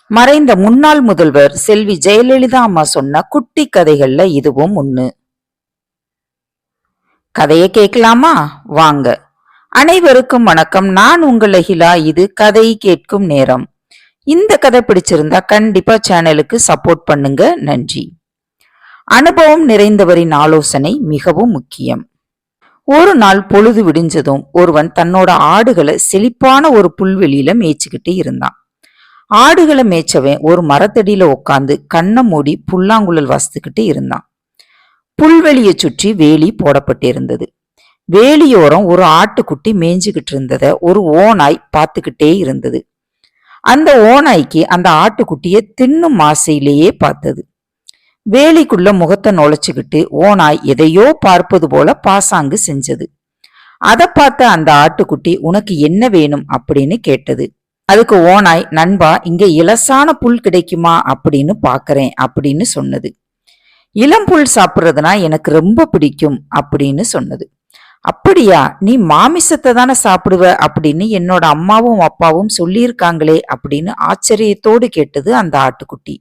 மறைந்த முன்னாள் முதல்வர் செல்வி ஜெயலலிதா அம்மா சொன்ன குட்டி கதைகள்ல இதுவும் ஒண்ணு. கதையை கேட்கலாமா? வாங்க. அனைவருக்கும் வணக்கம். நான் உங்கள் அகிலா. இது கதை கேட்கும் நேரம். இந்த கதை பிடிச்சிருந்தா கண்டிப்பா சேனலுக்கு சப்போர்ட் பண்ணுங்க. நன்றி. அனுபவம் நிறைந்தவரின் ஆலோசனை மிகவும் முக்கியம். ஒரு நாள் பொழுது விடிஞ்சதும் ஒருவன் தன்னோட ஆடுகளை செழிப்பான ஒரு புல்வெளியில மேய்ச்சிக்கிட்டு இருந்தான். ஆடுகளை மேய்ச்சவன் ஒரு மரத்தடியில உட்காந்து கண்ணை மூடி புல்லாங்குழல் வாசித்துக்கிட்டு இருந்தான். புல்வெளியை சுற்றி வேலி போடப்பட்டிருந்தது. வேலியோரம் ஒரு ஆட்டுக்குட்டி மேய்ஞ்சுகிட்டு இருந்தத ஒரு ஓநாய் பார்த்துக்கிட்டே இருந்தது. அந்த ஓநாய்க்கு அந்த ஆட்டுக்குட்டிய தின்னும் ஆசையிலேயே பார்த்தது. வேலிக்குள்ள முகத்தை நுழைச்சுக்கிட்டு ஓநாய் எதையோ பார்ப்பது போல பாசாங்கு செஞ்சது. அதை பார்த்த அந்த ஆட்டுக்குட்டி, உனக்கு என்ன வேணும் அப்படின்னு கேட்டது. அதுக்கு ஓநாய், நண்பா, இங்க இலசான புல் கிடைக்குமா அப்படின்னு பாக்குறேன் அப்படின்னு சொன்னது. இளம் புல் சாப்பிட்றதுனா எனக்கு ரொம்ப பிடிக்கும் அப்படின்னு சொன்னது. அப்படியா, நீ மாமிசத்தை தானே சாப்பிடுவ அப்படின்னு என்னோட அம்மாவும் அப்பாவும் சொல்லியிருக்காங்களே அப்படின்னு ஆச்சரியத்தோடு கேட்டது அந்த ஆட்டுக்குட்டி.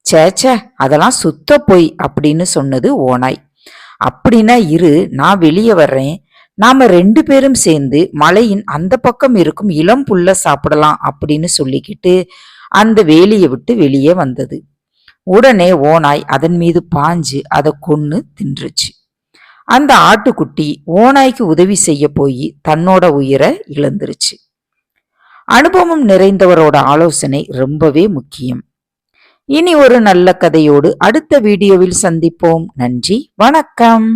சேச்சே, அதெல்லாம் சுத்த பொய் அப்படின்னு சொன்னது ஓநாய். அப்படின்னா இரு, நான் வெளியே வர்றேன், நாம 2 பேரும் சேர்ந்து மலையின் அந்த பக்கம் இருக்கும் இளம் புல்ல சாப்பிடலாம் அப்படின்னு சொல்லிக்கிட்டு அந்த வேலியை விட்டு வெளியே வந்தது. உடனே ஓநாய் அதன் மீது பாஞ்சு அதை கொன்னு தின்றுச்சு. அந்த ஆட்டுக்குட்டி ஓநாய்க்கு உதவி செய்ய போய் தன்னோட உயிரை இழந்துருச்சு. அனுபவம் நிறைந்தவரோட ஆலோசனை ரொம்பவே முக்கியம். இனி ஒரு நல்ல கதையோடு அடுத்த வீடியோவில் சந்திப்போம். நன்றி, வணக்கம்.